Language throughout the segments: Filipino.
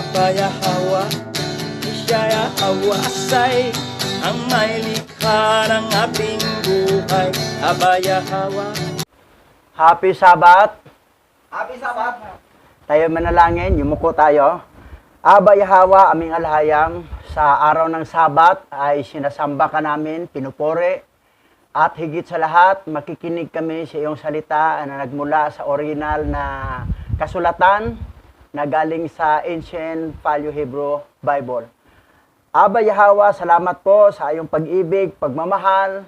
Abaya Hawa, Ishaya Hawasay, ang may likha ng ating buhay. Abaya Hawa. Happy Sabbath! Happy Sabbath! Tayo manalangin, yumuko tayo. Aba Yahawa, aming alhayang, sa araw ng Sabat ay sinasamba ka namin, pinupuri, at higit sa lahat, makikinig kami sa iyong salita na nagmula sa original na kasulatan na galing sa Ancient Paleo Hebrew Bible. Aba Yahawa, salamat po sa iyong pag-ibig, pagmamahal,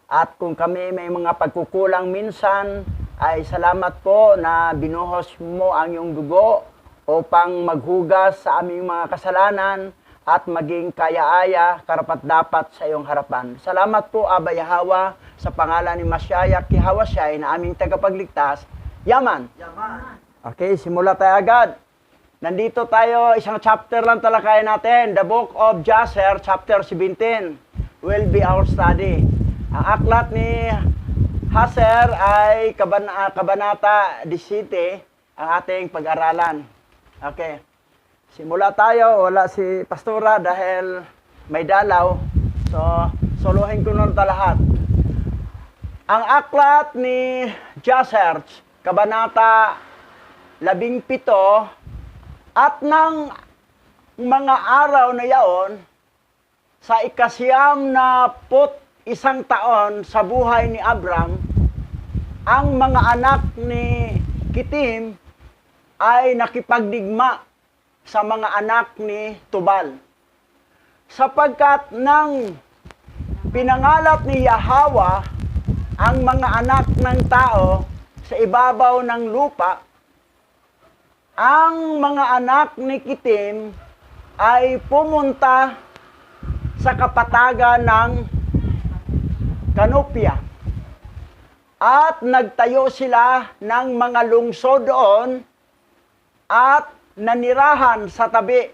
at kung kami may mga pagkukulang minsan, ay salamat po na binuhos mo ang iyong dugo upang maghugas sa aming mga kasalanan at maging kaya-aya, karapat-dapat sa iyong harapan. Salamat po, Aba Yahawa, sa pangalan ni Masyaya Kihawashay na aming tagapagligtas. Yaman! Yaman! Okay, simula tayo agad. Nandito tayo, isang chapter lang talakayan natin. The Book of Jasher, chapter 17, will be our study. Ang aklat ni Haser ay Kabanata 17, ang ating pag-aralan. Okay. Simula tayo, wala si Pastora dahil may dalaw. So, solohin ko nun lahat. Ang aklat ni Jasher, Kabanata 17, at ng mga araw na yaon, sa ikasiyam na isang taon sa buhay ni Abram, ang mga anak ni Kitim ay nakipagdigma sa mga anak ni Tubal. Sapagkat nang pinangalat ni Yahawa ang mga anak ng tao sa ibabaw ng lupa, ang mga anak ni Kitim ay pumunta sa kapatagan ng Kanopia. At nagtayo sila ng mga lungsod doon at nanirahan sa tabi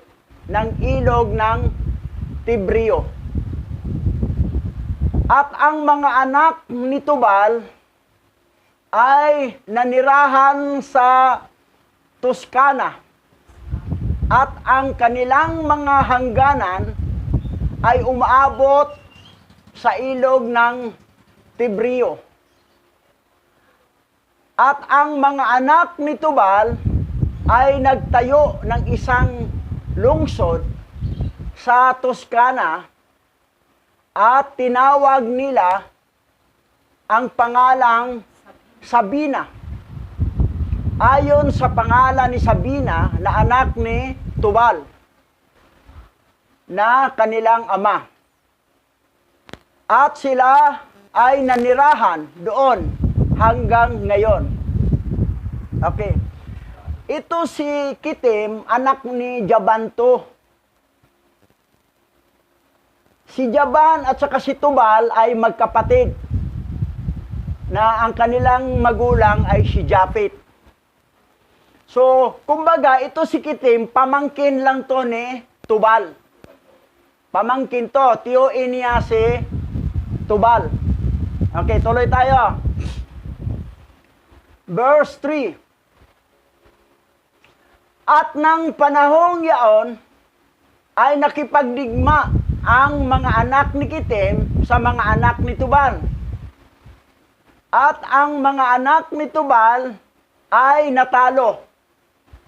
ng ilog ng Tibrio. At ang mga anak ni Tubal ay nanirahan sa Toscana. At ang kanilang mga hangganan ay umaabot sa ilog ng Tibrio. At ang mga anak ni Tubal ay nagtayo ng isang lungsod sa Toscana at tinawag nila ang pangalang Sabina. Ayon sa pangalan ni Sabina na anak ni Tubal na kanilang ama. At sila ay nanirahan doon hanggang ngayon. Okay. Ito si Kitim, anak ni Jaban to. Si Jaban at saka si Tubal ay magkapatid na ang kanilang magulang ay si Japhet. So, kumbaga, ito si Kitim, pamangkin lang to ni Tubal. Pamangkin to, tiyuin niya si Tubal. Okay, tuloy tayo. Verse 3. At ng panahong yaon, ay nakipagdigma ang mga anak ni Kitim sa mga anak ni Tubal. At ang mga anak ni Tubal ay natalo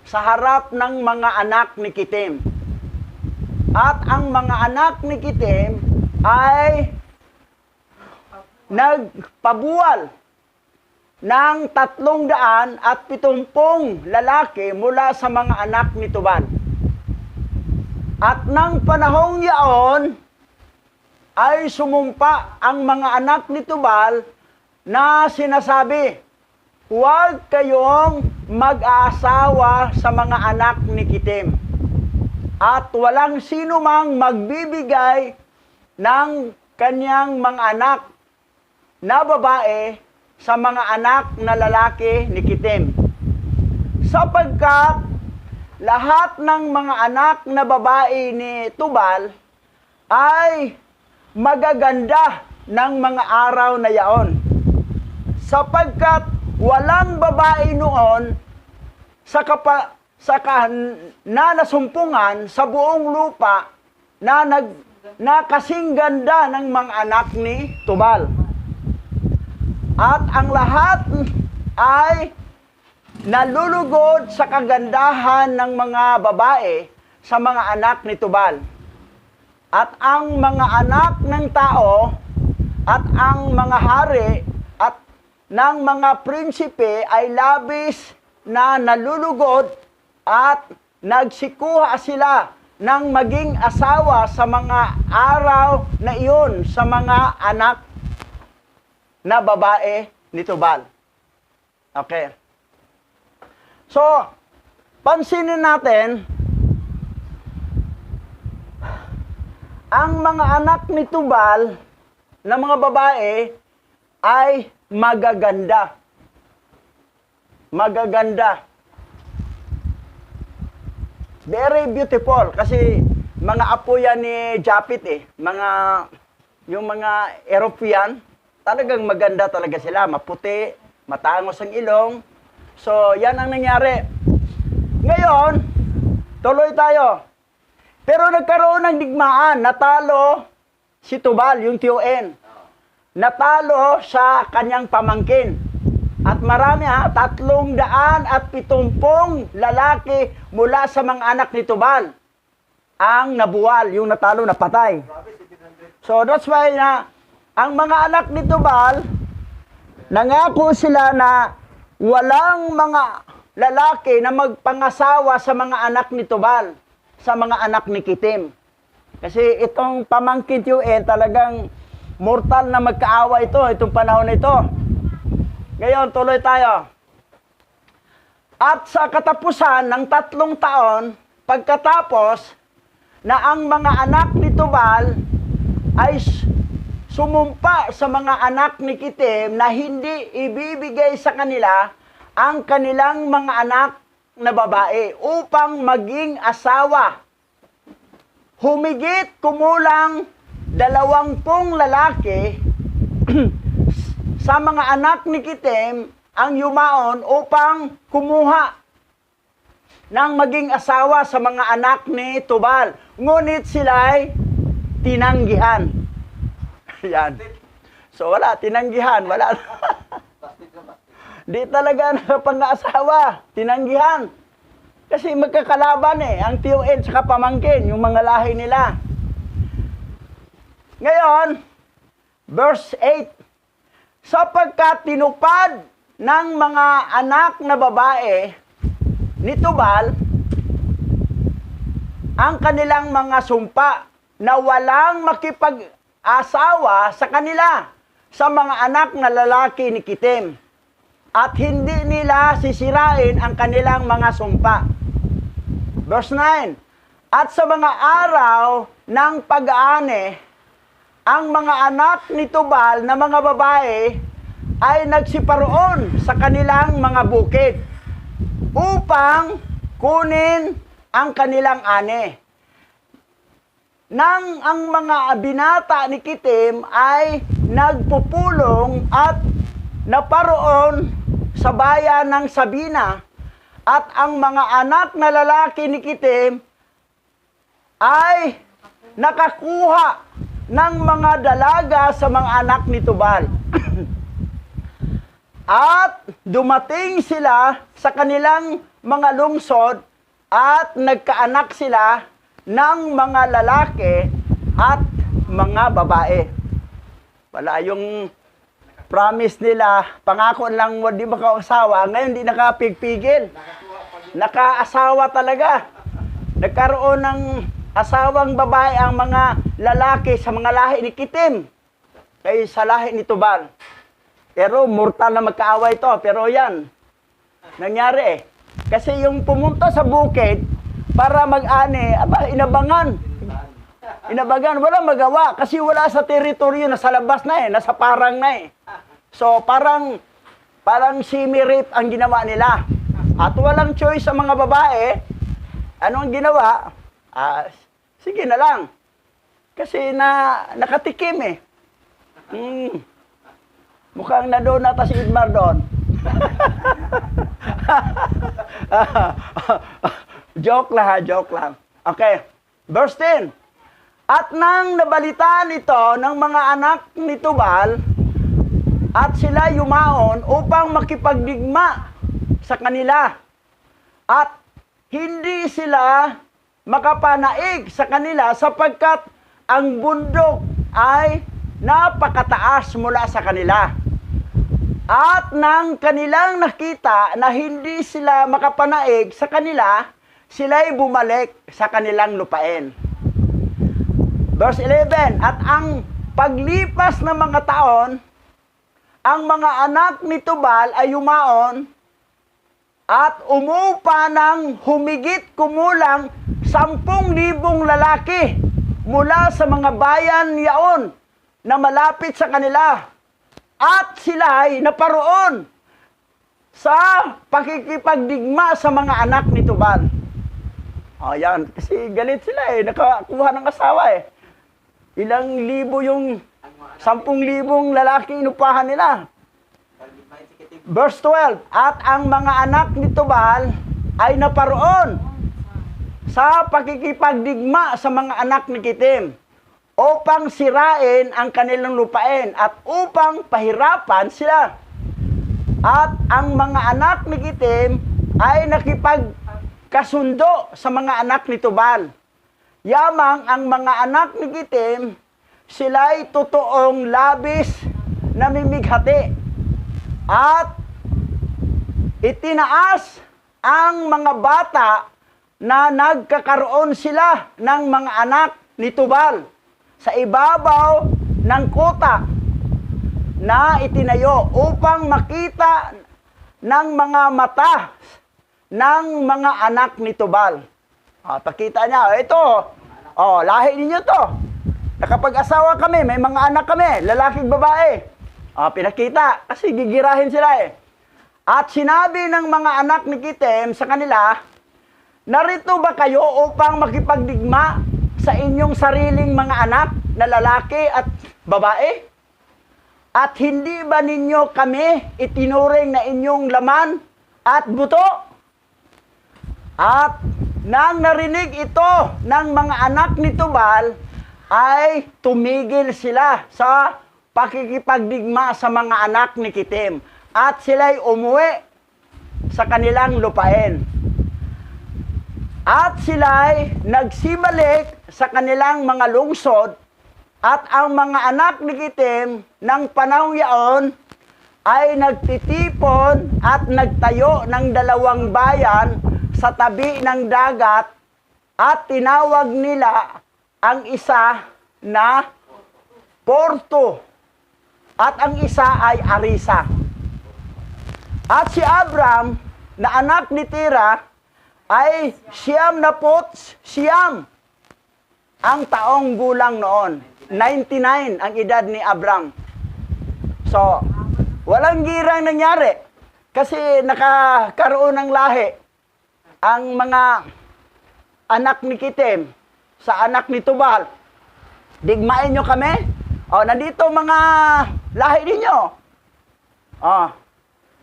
sa harap ng mga anak ni Kitim. At ang mga anak ni Kitim ay nagpabuwal ng 370 lalaki mula sa mga anak ni Tubal. At ng panahong yaon ay sumumpa ang mga anak ni Tubal na sinasabi, huwag kayong mag-aasawa sa mga anak ni Kitim. At walang sino mang magbibigay ng kanyang mga anak na babae sa mga anak na lalaki ni Kitim. Sapagkat lahat ng mga anak na babae ni Tubal ay magaganda ng mga araw na yaon. Sapagkat walang babae noon na nasumpungan sa buong lupa na kasing ganda ng mga anak ni Tubal. At ang lahat ay nalulugod sa kagandahan ng mga babae sa mga anak ni Tubal. At ang mga anak ng tao at ang mga hari at ng mga prinsipe ay labis na nalulugod at nagsikuha sila ng maging asawa sa mga araw na iyon sa mga anak na babae ni Tubal. Okay. So, pansinin natin, ang mga anak ni Tubal na mga babae ay magaganda. Magaganda. Very beautiful kasi mga apo yan ni Japit eh. Yung mga European, talagang maganda talaga sila. Maputi, matangos ang ilong. So, yan ang nangyari. Ngayon, tuloy tayo. Pero nagkaroon ng digmaan, natalo si Tubal, yung Tiyuin. Natalo sa kanyang pamangkin. At marami 370 lalaki mula sa mga anak ni Tubal ang nabuwal, yung natalo, napatay. So that's why ang mga anak ni Tubal, nangako sila na walang mga lalaki na magpangasawa sa mga anak ni Tubal, sa mga anak ni Kitim. Kasi itong pamangkin Tiyuin, talagang mortal na magkaawa itong panahon na ito. Ngayon, tuloy tayo. At sa katapusan ng 3 taon, pagkatapos na ang mga anak ni Tubal ay sumumpa sa mga anak ni Kitim na hindi ibibigay sa kanila ang kanilang mga anak na babae upang maging asawa. Humigit kumulang 20 lalaki sa mga anak ni Kitim ang yumaon upang kumuha ng maging asawa sa mga anak ni Tubal. Ngunit sila'y tinanggihan. Yan. So wala, tinanggihan. Wala. Di talaga nakapang-asawa. Tinanggihan. Kasi magkakalaban ang Tiyuin sa pamangkin, yung mga lahi nila. Ngayon, verse 8. Sapagkat tinupad ng mga anak na babae ni Tubal ang kanilang mga sumpa na walang makipag-asawa sa kanila sa mga anak na lalaki ni Kitim at hindi nila sisirain ang kanilang mga sumpa. Verse 9. At sa mga araw ng pag-aani, ang mga anak ni Tubal na mga babae ay nagsiparoon sa kanilang mga bukid upang kunin ang kanilang ani. Nang ang mga binata ni Kitim ay nagpupulong at naparoon sa bayan ng Sabina at ang mga anak na lalaki ni Kitim ay nakakuha ng mga dalaga sa mga anak ni Tubal. At dumating sila sa kanilang mga lungsod at nagkaanak sila ng mga lalaki at mga babae. Wala yung promise nila, pangako lang di makaasawa, ngayon di nakapigpigil. Nakaasawa talaga. Nagkaroon ng asawang babae ang mga lalaki sa mga lahi ni Kitim kay sa lahi ni Tubal. Pero mortal na magkaaway ito. Pero yan, nangyari Kasi yung pumunta sa bukid para mag-ani, inabangan. Inabangan, walang magawa kasi wala sa teritoryo, nasa labas na nasa parang na So parang simi-rape ang ginawa nila. At walang choice sa mga babae. Ano ang ginawa? Sige na lang. Kasi nakatikim Mukhang na doon nata si Idmar doon. Joke lang ha, joke lang. Okay, verse 10. At nang nabalitaan ito ng mga anak ni Tubal, at sila yumaon upang makipagdigma sa kanila. At hindi sila makapanaig sa kanila sapagkat ang bundok ay napakataas mula sa kanila. At nang kanilang nakita na hindi sila makapanaig sa kanila, sila'y bumalik sa kanilang lupain. Verse 11, at ang paglipas ng mga taon, ang mga anak ni Tubal ay yumaon at umupa ng humigit kumulang 10,000 lalaki mula sa mga bayan yaon na malapit sa kanila. At sila ay naparoon sa pakikipagdigma sa mga anak ni Tubal. Ayan, kasi galit sila nakakuha ng asawa Ilang libo yung 10,000 lalaki inupahan nila. Verse 12, at ang mga anak ni Tubal ay naparoon sa pakikipagdigma sa mga anak ni Kitim upang sirain ang kanilang lupain at upang pahirapan sila. At ang mga anak ni Kitim ay nakipagkasundo sa mga anak ni Tubal. Yamang ang mga anak ni Kitim, sila'y totoong labis na mimighati. At itinaas ang mga bata na nagkakaroon sila ng mga anak ni Tubal sa ibabaw ng kuta na itinayo upang makita ng mga mata ng mga anak ni Tubal. Pakita niya, ito, lahi ninyo to. Nakapag-asawa kami, may mga anak kami, lalaking babae. Pinakita, kasi gigirahin sila At sinabi ng mga anak ni Kitim sa kanila, narito ba kayo upang makipagdigma sa inyong sariling mga anak na lalaki at babae? At hindi ba ninyo kami itinuring na inyong laman at buto? At nang narinig ito ng mga anak ni Tubal, ay tumigil sila sa pakikipagdigma sa mga anak ni Kitim. At sila'y umuwi sa kanilang lupain. At sila'y nagsibalik sa kanilang mga lungsod. At ang mga anak ni Kitim ng panahong yaon ay nagtitipon at nagtayo ng 2 bayan sa tabi ng dagat at tinawag nila ang isa na Porto at ang isa ay Arisa. At si Abram na anak ni Tira ay 99 ang taong gulang noon. 99 ang edad ni Abram. So, walang girang nangyari kasi nakakaroon ng lahi ang mga anak ni Kitim sa anak ni Tubal. Digmain nyo kami? Nandito mga lahi ninyo.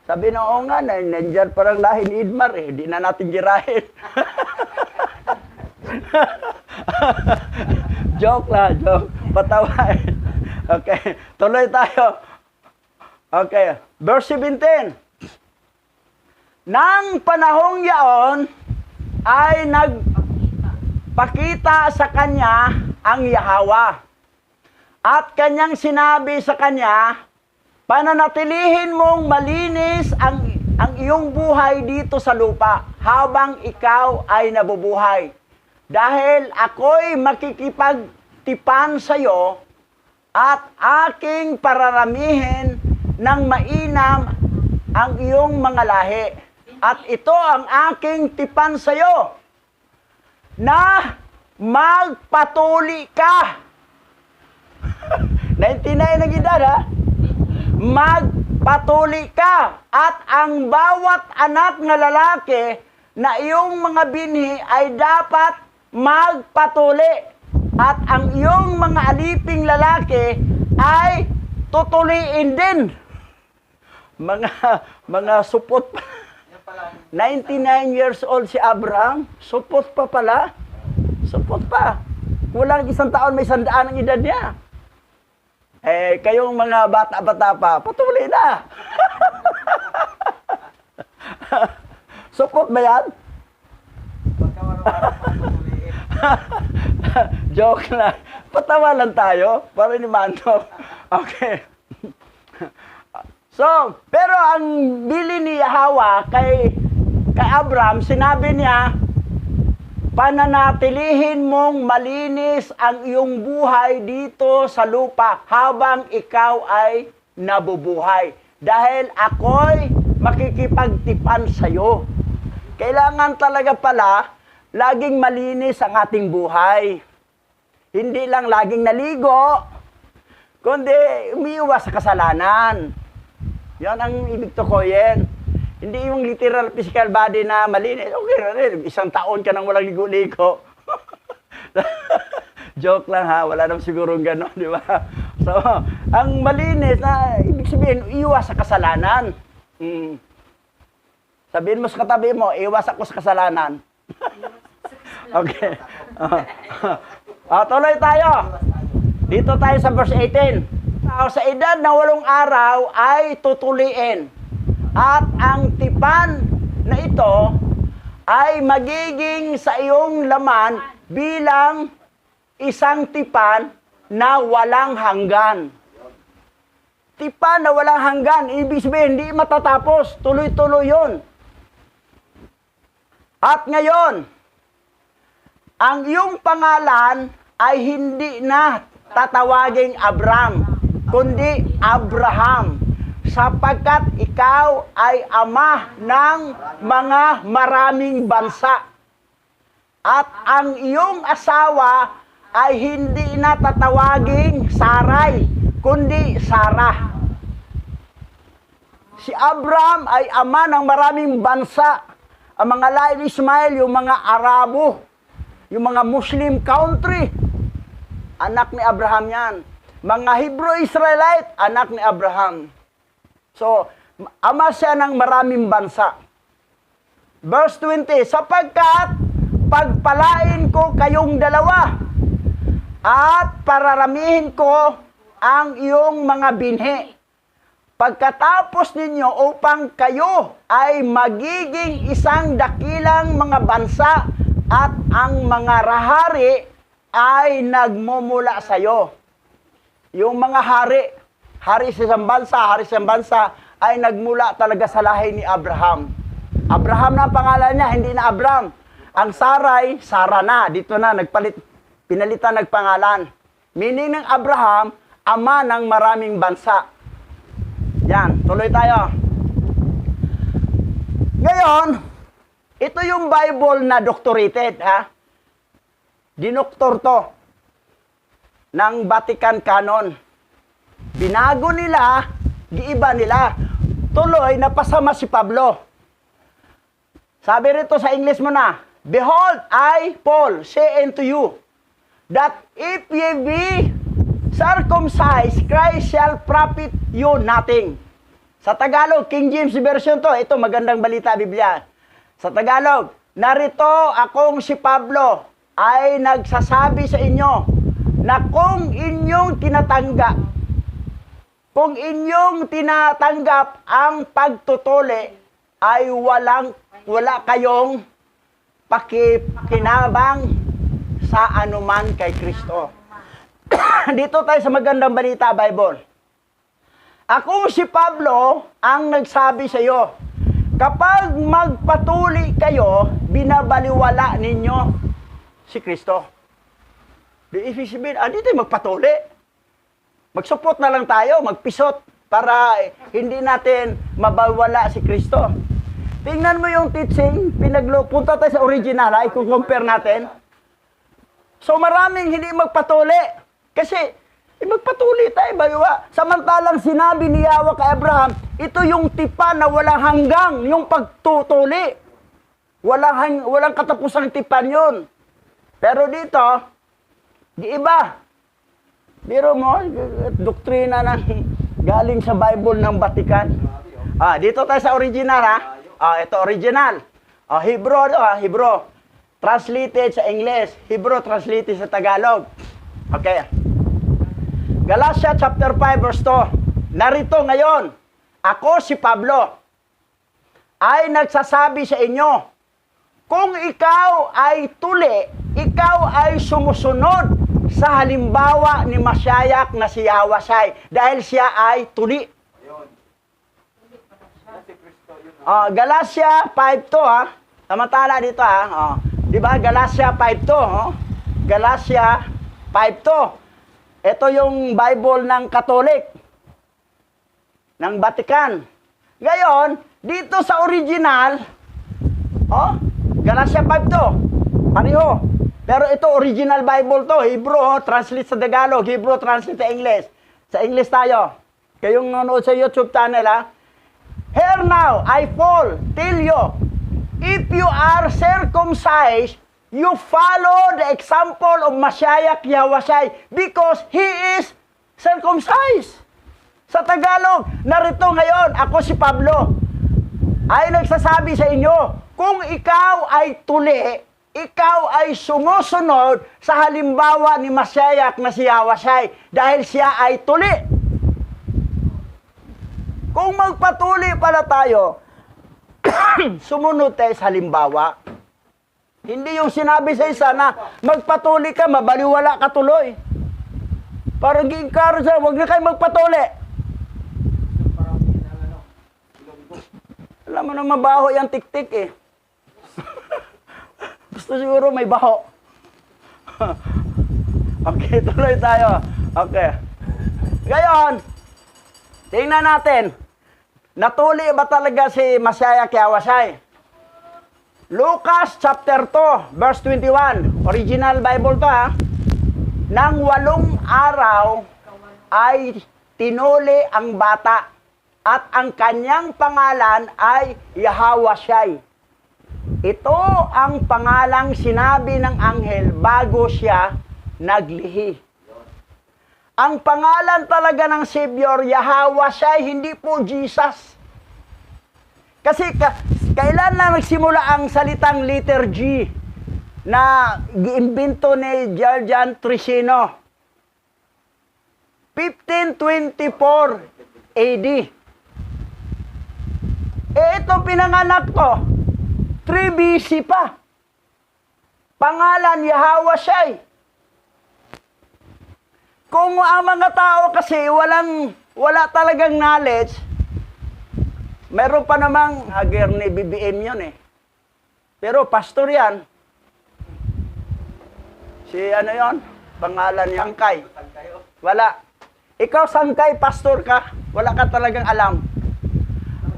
Sabi na, nga, nandiyan parang lahi ni Idmar di na natin girahin. Joke lang, joke. Patawain. Okay, tuloy tayo. Okay, verse 17. Nang panahong yaon ay nagpakita sa kanya ang Yahweh. At kanyang sinabi sa kanya, pananatilihin mong malinis ang iyong buhay dito sa lupa habang ikaw ay nabubuhay. Dahil ako'y makikipagtipan sa iyo at aking pararamihin ng mainam ang iyong mga lahi. At ito ang aking tipan sa iyo, na magpatuli ka. 99 ang edad Magpatuli ka at ang bawat anak na lalaki na iyong mga binhi ay dapat magpatuli at ang iyong mga aliping lalaki ay tutuliin din. Mga supot 99 years old si Abraham, supot pa pala. Supot pa. Kulang 1 taon, may 100 ang edad niya. Eh, kayong mga bata-bata pa, patuloy na. Supot ba yan? Joke lang. Patawa lang tayo, para ni Mando. Okay. So, pero ang bili ni Hawa kay Abraham, sinabi niya, pananatilihin mong malinis ang iyong buhay dito sa lupa habang ikaw ay nabubuhay. Dahil ako'y makikipagtipan sa'yo. Kailangan talaga pala, laging malinis ang ating buhay. Hindi lang laging naligo, kundi umiiwas sa kasalanan. Yan ang ibig tukoyin. Hindi yung literal physical body na malinis. Okay na rin, 1 taon ka nang walang ligo-ligo. Joke lang ha, wala naman sigurong gano'n, di ba? So, ang malinis na, ibig sabihin, iwas sa kasalanan. Sabihin mo sa katabi mo, iwas ako sa kasalanan. Okay. Tuloy tayo. Dito tayo sa verse 18. Sa edad na 8 araw ay tutuliin. At ang tipan na ito ay magiging sa iyong laman bilang isang tipan na walang hanggan. Tipan na walang hanggan, ibig sabihin, hindi matatapos. Tuloy-tuloy yun. At ngayon, ang iyong pangalan ay hindi na tatawaging Abram, kundi Abraham. Sapagkat ikaw ay ama ng mga maraming bansa. At ang iyong asawa ay hindi na tatawaging Sarai, kundi Sarah. Si Abram ay ama ng maraming bansa. Ang mga lain Ismail, yung mga Arabo, yung mga Muslim country, anak ni Abraham yan. Mga Hebrew Israelite, anak ni Abraham. So, ama siya ng maraming bansa. Verse 20, sapagkat pagpalain ko kayong dalawa at pararamihin ko ang iyong mga binhi. Pagkatapos ninyo upang kayo ay magiging isang dakilang mga bansa at ang mga rahari ay nagmumula sa iyo. Yung mga hari sa isang bansa ay nagmula talaga sa lahi ni Abraham. Abraham na ang pangalan niya, hindi na Abram. Ang Sarai, Sara na. Dito na, pinalitan nagpangalan. Meaning ng Abraham, ama ng maraming bansa. Yan, tuloy tayo. Ngayon, ito yung Bible na doctorated, ha? Dinoktor to ng Vatican Canon. Binago nila, giiba nila. Tuloy, napasama si Pablo. Sabi rito sa English mo na, behold, I, Paul, say unto you, that if ye be circumcised, Christ shall profit you nothing. Sa Tagalog, King James Version to, ito magandang balita Biblia. Sa Tagalog, narito akong si Pablo ay nagsasabi sa inyo na kung inyong tinatanggap ang pagtutuli ay wala kayong pakikinabang sa anuman kay Kristo. Dito tayo sa magandang balita, Bible. Ako si Pablo ang nagsabi sa iyo, kapag magpatuli kayo, binabaliwala ninyo si Kristo. Ibig sabihin, hindi tayo magpatuli. Magsupot na lang tayo, magpisot, para hindi natin mabawala si Kristo. Tingnan mo yung teaching, punta tayo sa original, i-compare natin. So maraming hindi magpatuli. Kasi, magpatuli tayo, bayawa. Samantalang sinabi ni Yahweh kay Abraham, ito yung tipan na walang hanggang, yung pagtutuli. Walang katapusang tipan yun. Pero dito, di iba. Biro mo, doktrina ng galing sa Bible ng Vatican. Dito tayo sa original, ha? Ito original. Hebrew, Hebrew. Translated sa English. Hebrew translated sa Tagalog. Okay. Galatia chapter 5 verse 2. Narito ngayon, ako si Pablo ay nagsasabi sa inyo, kung ikaw ay tuli, ikaw ay sumusunod sa halimbawa ni Masyayak na si Yahwasay dahil siya ay tuli. Galatia 5:2 ha. Tama-tala dito ha. Di ba? Galatia 5:2. Galatia 5:2. Ito yung Bible ng Katolik, ng Vatican. Ngayon, dito sa original, Galatia 5:2. Pareho. Pero ito, original Bible to. Hebrew, translate sa Tagalog. Hebrew, translate sa English. Sa English tayo. Kayong nanonood sa YouTube channel ha. Here now, I tell you, if you are circumcised, you follow the example of Masyayak Yahwasay because he is circumcised. Sa Tagalog, narito ngayon, ako si Pablo, ay nagsasabi sa inyo, kung ikaw ay tuli, ikaw ay sumusunod sa halimbawa ni Masyayak na si Yahwasay dahil siya ay tuli. Kung magpatuli pala tayo, sumunod tayo sa halimbawa. Hindi yung sinabi sa isa na magpatuli ka, mabaliwala ka tuloy. Parang giingkaro siya, huwag na kayo magpatuli. Alam mo na mabaho yung tik-tik eh. Gusto siguro may baho. Okay, tuloy tayo. Okay. Ngayon, tingnan natin. Natuli ba talaga si Masyayak Yahwasay? Lucas chapter 2, verse 21. Original Bible to ha. Nang 8 araw ay tinuli ang bata at ang kanyang pangalan ay Yahwasay. Ito ang pangalang sinabi ng anghel bago siya naglihi. Ang pangalan talaga ng Savior, Yahwasay, hindi po Jesus. Kasi kailan lang nagsimula ang salitang letter G na giimbento ni Giorgian Tricino? 1524 AD. Ito pinanganak ko, 3 BC pa. Pangalan, Yahwasay. Kung ang mga tao kasi wala talagang knowledge, meron pa namang hager ni BBM yun eh. Pero pastor yan. Si ano yon? Pangalan niya, Sangkay. Wala. Ikaw Sangkay, pastor ka. Wala ka talagang alam.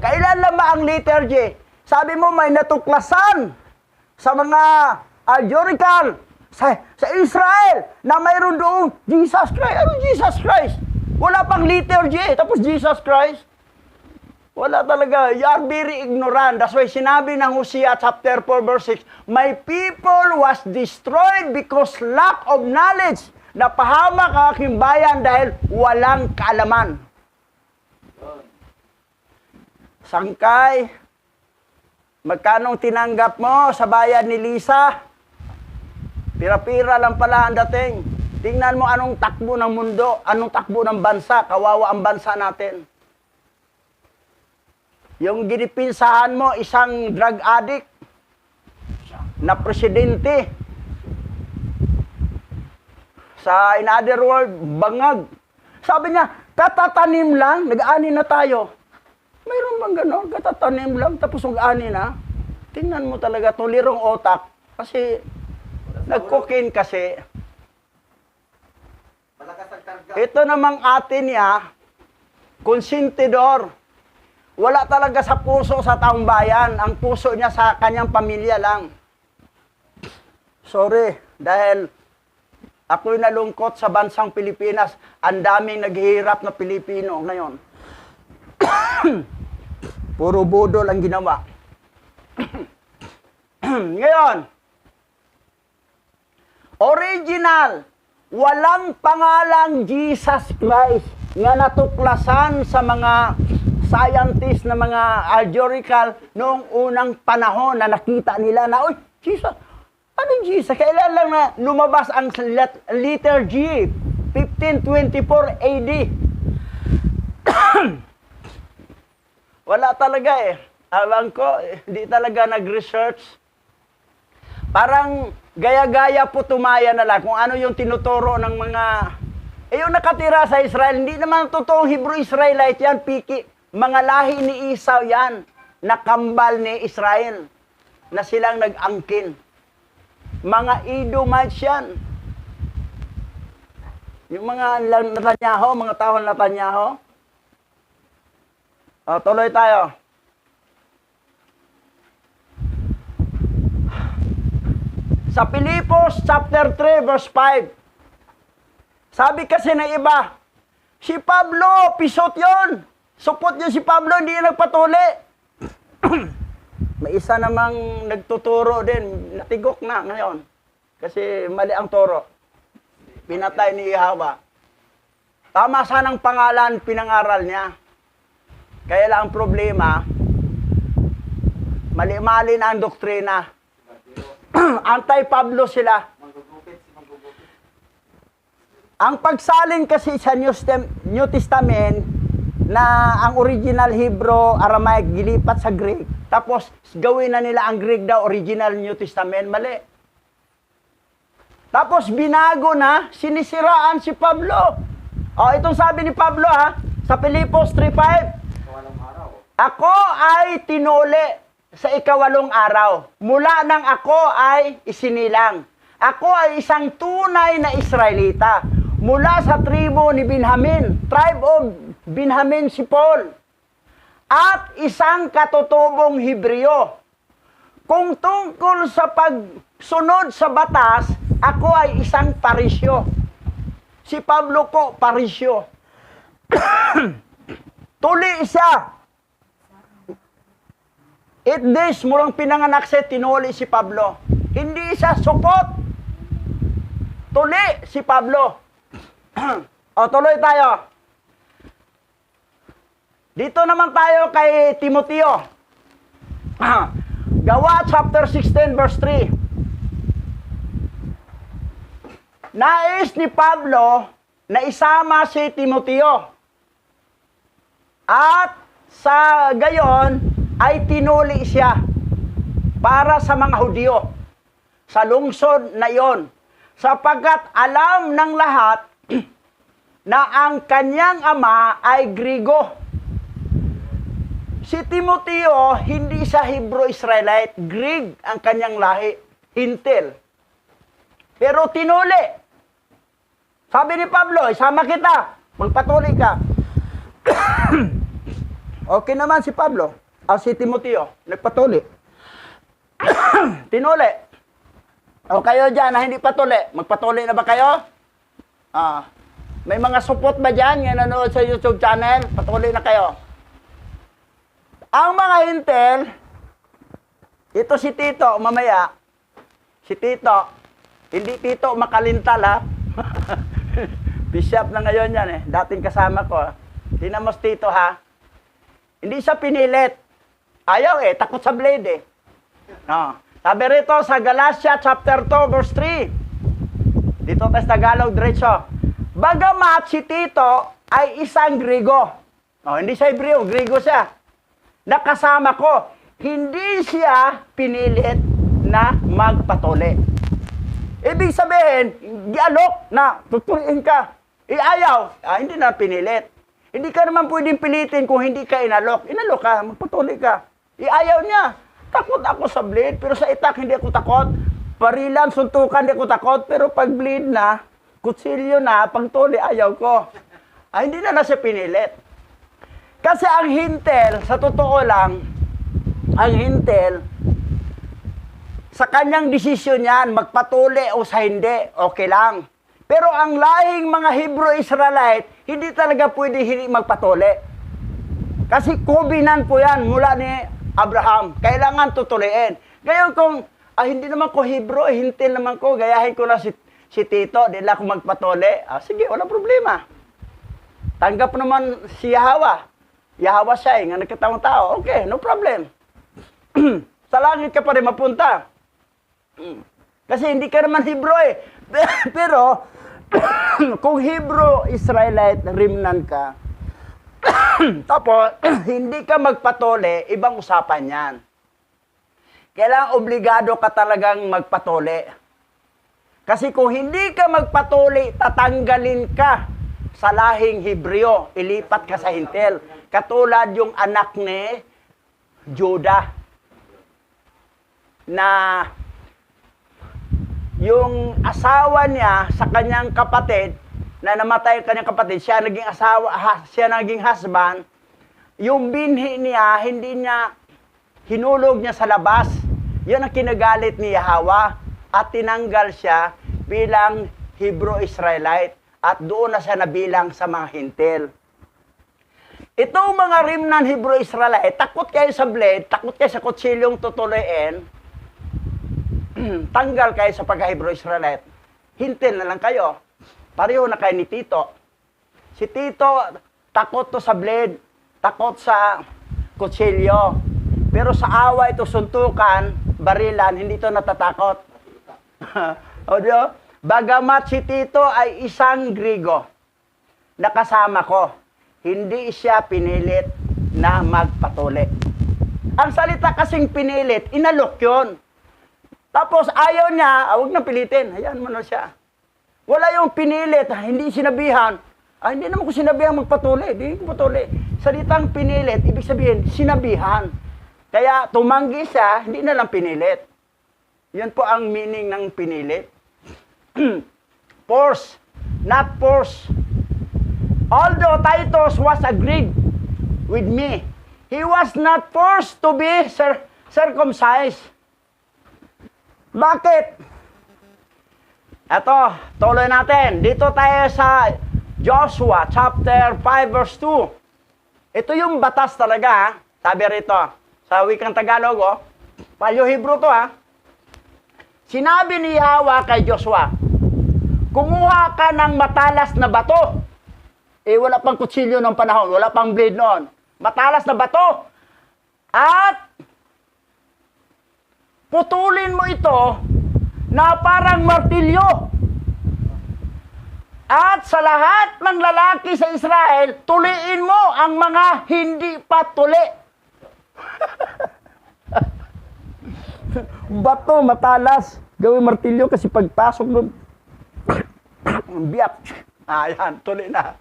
Kailan lang ba ang letter J? Sabi mo may natuklasan sa mga allegorical sa Israel na mayroon doon Jesus Christ. Ano Jesus Christ? Wala pang letter J, tapos Jesus Christ. Wala talaga. You are very ignorant. That's why sinabi ng Hosea chapter 4 verse 6, my people was destroyed because lack of knowledge. Napahamak ang aking bayan dahil walang kaalaman. Sangkay, magkanong tinanggap mo sa bayan ni Lisa? Pira-pira lang pala ang dating. Tingnan mo anong takbo ng mundo, anong takbo ng bansa, kawawa ang bansa natin. Yung ginipinsahan mo, isang drug addict na presidente. Sa in other word, bangag. Sabi niya, katatanim lang, nag-ani na tayo. Mayroon bang gano'n? Katatanim lang, tapos nag-ani na. Tingnan mo talaga, tulirong otak. Kasi nag-cocaine kasi. Ito namang atin niya, konsentidor. Wala talaga sa puso sa taong bayan. Ang puso niya sa kanyang pamilya lang. Sorry, dahil ako'y nalungkot sa bansang Pilipinas. Ang daming naghihirap na Pilipino ngayon. Puro budol ang ginawa. Ngayon, original, walang pangalang Jesus Christ nga natuklasan sa mga scientist na mga algebraical noong unang panahon na nakita nila na, uy, Jesus, anong Jesus? Kailan lang na lumabas ang letter G, 1524 AD. Wala talaga eh. Alam ko, hindi talaga nag-research. Parang gaya-gaya po tumaya na lang kung ano yung tinuturo ng mga... yung nakatira sa Israel, hindi naman totoong Hebrew-Israelite yan, piki. Mga lahi ni Esau yan, nakambal ni Israel, na silang nag-angkin. Mga Edomites yan. Yung mga Netanyahu, mga tao ng Netanyahu. O, tuloy tayo. Sa Pilipos chapter 3 verse 5. Sabi kasi ng iba, si Pablo, pisot yon. Supot niya si Pablo, hindi niya nagpatuli. May isa namang nagtuturo din, natigok na ngayon. Kasi mali ang turo. Pinatay ni Hawa. Tama sanang pangalan, pinangaral niya. Kaya lang ang problema, mali-mali na ang doktrina. Anti-Pablo sila. Ang pagsalin kasi sa New Testament na ang original Hebrew, Aramaic, gilipat sa Greek. Tapos gawin na nila ang Greek daw, original New Testament. Mali. Tapos binago na, sinisiraan si Pablo. O, itong sabi ni Pablo sa Pilipos 3:5. Ako ay tinuli sa ikawalong araw. Mula nang ako ay isinilang. Ako ay isang tunay na Israelita. Mula sa tribo ni Benjamin, tribe of Benjamin si Paul. At isang katutubong Hebreo. Kung tungkol sa pagsunod sa batas, ako ay isang parisyo. Si Pablo po, parisyo. Tuli siya. 8 days mulang pinanganak siya, tinuli si Pablo. Hindi siya supot. Tuli si Pablo. O, tuloy tayo. Dito naman tayo kay Timoteo. Gawa chapter 16 verse 3. Nais ni Pablo na isama si Timoteo. At sa gayon ay tinuli siya para sa mga Hudyo sa lungsod na iyon, sapagkat alam ng lahat na ang kanyang ama ay Grigo. Si Timoteo, hindi sa Hebrew-Israelite, Greek ang kanyang lahi, Hintil. Pero tinuli. Sabi ni Pablo, isama kita, magpatuli ka. Okay naman si Pablo, si Timoteo, nagpatuli. Tinuli. O kayo dyan na hindi patuli, magpatuli na ba kayo? May mga support ba dyan nga nanonood sa YouTube channel? Patuli na kayo. Ang mga Hintil, ito si Tito, mamaya, si Tito, hindi Tito makalintal Bishop na ngayon yan dating kasama ko. Tinamos Tito Hindi siya pinilit. Ayaw takot sa blade No. Sabi rito sa Galatia chapter 2 verse 3. Dito tayo sa Tagalog diretso. Bagamat si Tito ay isang Grigo. Hindi siya Hebreo, Grigo siya. Nakasama ko, hindi siya pinilit na magpatuli. Ibig sabihin, gialok na tutuliin ka. Ayaw, hindi na pinilit. Hindi ka naman pwedeng pilitin kung hindi ka inalok. Inalok ka, magpatuli ka. Ayaw niya. Takot ako sa bleed, pero sa itak hindi ako takot. Parilan, suntukan, hindi ako takot. Pero pag bleed na, kutsilyo na, pagtuli, ayaw ko. Hindi na siya pinilit. Kasi ang Hintil, sa totoo lang, ang Hintil, sa kanyang desisyon yan, magpatuli o sa hindi, okay lang. Pero ang lahing mga Hebrew-Israelite, hindi talaga pwede hindi magpatuli. Kasi covenant po yan mula ni Abraham. Kailangan tutuliin. Ngayon kung, hindi naman ko Hebrew, Hintil naman ko, gayahin ko na si Tito, di lang ako magpatuli. Sige, walang problema. Tanggap naman si Hawa. Yahweh siya nga nagkatawang tao. Okay, no problem. Sa langit ka pa rin mapunta. Kasi hindi ka naman Hebrew eh. Pero, kung Hebrew, Israelite, remnant ka, tapos, hindi ka magpatuli, ibang usapan yan. Kailangan obligado ka talagang magpatuli. Kasi kung hindi ka magpatuli, tatanggalin ka sa lahing Hebreo, ilipat ka sa Hintil. Katulad yung anak ni Judah na yung asawa niya sa kanyang kapatid, na namatay ang kanyang kapatid, siya naging asawa, siya naging husband, yung binhi niya, hindi niya hinulog niya sa labas. Yun ang kinagalit ni Yahweh at tinanggal siya bilang Hebrew-Israelite at doon na siya nabilang sa mga Hintil. Itong mga remnant Hebrew-Israelite, takot kayo sa blade, takot kayo sa kutsilyong tutuloyin, tanggal kayo sa pagka-Hebrew-Israelite. Hintil na lang kayo. Pareho na kayo ni Tito. Si Tito, takot to sa blade, takot sa kutsilyo. Pero sa awa ito suntukan, barilan, hindi ito natatakot. O diyo? Bagamat si Tito ay isang Grigo, nakasama ko, hindi siya pinilit na magpatuli. Ang salita kasing pinilit, inalok yun. Tapos ayaw niya, huwag na pilitin, hayaan mo na siya. Wala yung pinilit, hindi sinabihan. Hindi naman ko sinabihan magpatuli, hindi ko patuli. Salitang pinilit, ibig sabihin, sinabihan. Kaya tumanggi siya, hindi na lang pinilit. Yan po ang meaning ng pinilit. Force, not force. Although Titus was agreed with me, he was not forced to be circumcised. Bakit? Eto, tuloy natin. Dito tayo sa Joshua chapter 5 verse 2. Ito yung batas talaga, ha? Sabi rito, sa wikang Tagalog, oh. Palyo Hebrew to, ha? Sinabi ni Yahweh kay Joshua, kumuha ka ng matalas na bato. Wala pang kutsilyo ng panahon, wala pang blade noon. Matalas na bato. At putulin mo ito na parang martilyo. At sa lahat ng lalaki sa Israel, tuliin mo ang mga hindi pa tuli. Bato, matalas. Gawin martilyo kasi pagpasok mo, biyak. Ayan, tuli na.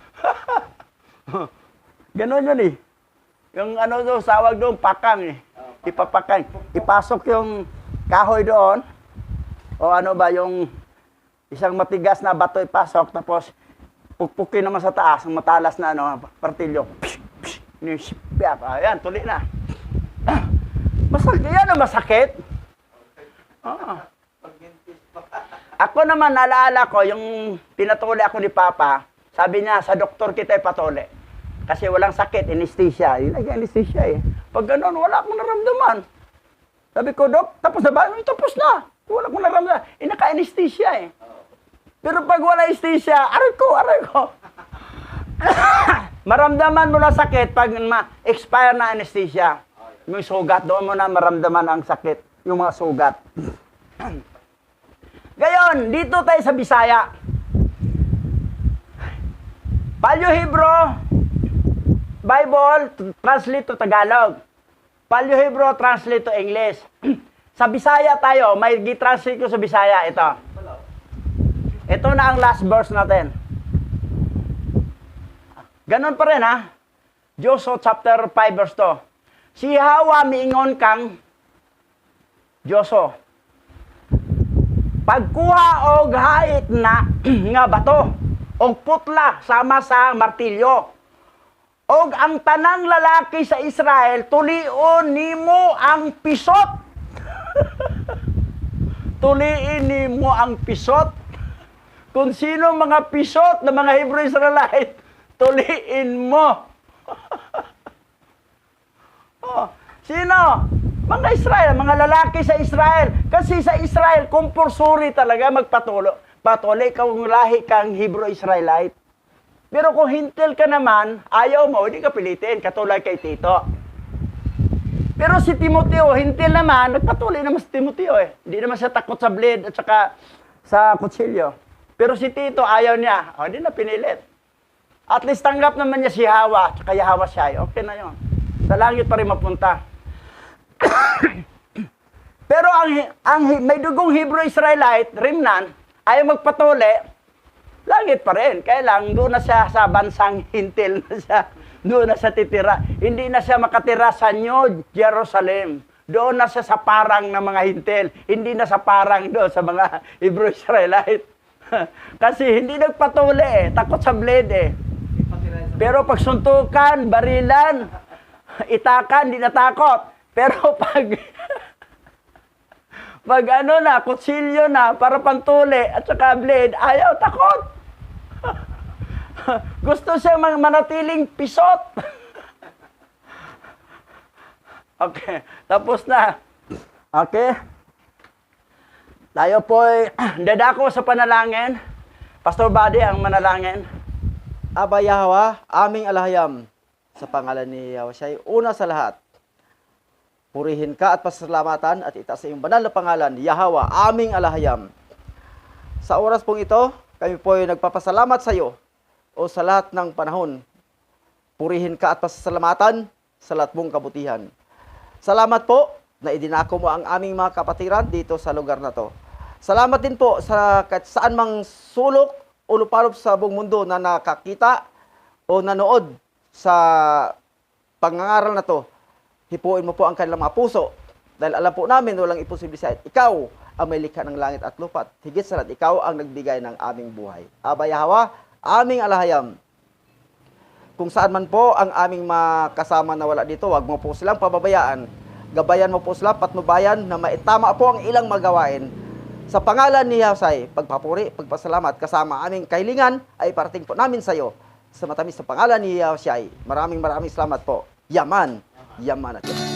Ganon yun eh. Yung ano doon, sawag doon, pakang eh. Ipapakang. Ipasok yung kahoy doon. O ano ba, yung isang matigas na bato ipasok, tapos pukpukin naman sa taas, ang matalas na ano, martilyo. Biyak. Ayan, tuli na. Masakit. Yan ang masakit. Ako naman, naalala ko, yung pinatuli ako ni Papa, sabi niya, sa doktor kita ipatuli. Kasi walang sakit, anesthesia. Yun ay anesthesia eh. Pag gano'n, wala akong naramdaman. Sabi ko, Dok, tapos na ba? Tapos na. Wala akong naramdaman. Naka-anesthesia eh. Pero pag wala anesthesia, aray ko. Maramdaman mo na sakit pag ma-expire na anesthesia. Yung sugat, doon mo na maramdaman ang sakit. Yung mga sugat. Gayon, dito tayo sa Bisaya. Palyo Hebrew, Bible, translate to Tagalog. Palyo Hebrew, translate to English. Sa Bisaya tayo, may gi-translate ko sa Bisaya, ito. Ito na ang last verse natin. Ganon pa rin, ha? Joshua chapter 5 verse 2. Si Hawa miingon kang Joshua. Pagkuha og hait na nga bato, og putla sama sa martilyo. Og ang tanang lalaki sa Israel, tulion nimo ang pisot. Tuliin nimo ang pisot. Kung sino mga pisot na mga Hebrew Israelite, tuliin mo. Sino? Mga Israel, mga lalaki sa Israel. Kasi sa Israel, compulsory talaga magpatuloy. Patuloy kung lahi kang Hebrew Israelite. Pero kung hintil ka naman, ayaw mo, hindi ka pilitin, katulad kay Tito. Pero si Timoteo, hintil naman, nagpatuloy naman si Timoteo eh. Hindi naman siya takot sa blade at saka sa kutsilyo. Pero si Tito, ayaw niya. O, hindi na pinilit. At least tanggap naman niya si Hawa, at saka Hawa siya. Okay na yun. Sa langit pa rin mapunta. Pero may dugong Hebrew-Israelite, remnant, ayaw magpatuli, langit pa rin. Kaya lang, doon na siya sa bansang hintil na siya. Doon na siya titira. Hindi na siya makatira sa New Jerusalem. Doon na siya sa parang ng mga hintil. Hindi na sa parang doon sa mga Hebrew-Israelite. Kasi hindi nagpatuli eh. Takot sa blade eh. Pero pag suntukan, barilan, itakan, hindi natakot. Pero pag ano na, kutsilyo na, para pantuli, at saka blade, ayaw, takot. Gusto siya manatiling pisot. Okay, tapos na. Okay? Tayo po'y dadako sa panalangin. Pastor Buddy ang manalangin. Aba Yahwa, aming alahayam, sa pangalan ni Yahweh, una sa lahat, purihin ka at pasalamatan at itaas sa iyong banal na pangalan, Yahwa, aming alahayam. Sa oras pong ito, kami po'y nagpapasalamat sa iyo o sa lahat ng panahon. Purihin ka at pasasalamatan sa lahat mong kabutihan. Salamat po na idinako mo ang aming mga kapatiran dito sa lugar na to. Salamat din po sa kahit saan mang sulok o lupalop sa buong mundo na nakakita o nanood sa pangangaral na to. Hipuin mo po ang kanilang mga puso. Dahil alam po namin walang imposible sa ikaw ang may likha ng langit at lupa. Higit sa lahat, ikaw ang nagbigay ng aming buhay. Aba Yahwa, aming alahayam. Kung saan man po ang aming mga kasama na wala dito, wag mo po silang pababayaan. Gabayan mo po sila, patnubayan na maitama po ang ilang magawain. Sa pangalan ni Yahweh, pagpapuri, pagpasalamat, kasama aming kahilingan ay parating po namin sa iyo. Sa matamis sa pangalan ni Yahweh, maraming salamat po. Yaman, yaman at yaman.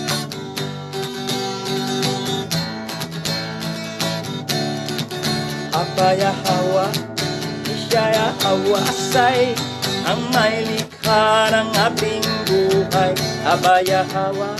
Aba Yahwa, siya Yahwa say, ang may likha ng ating buhay. Aba Yahwa,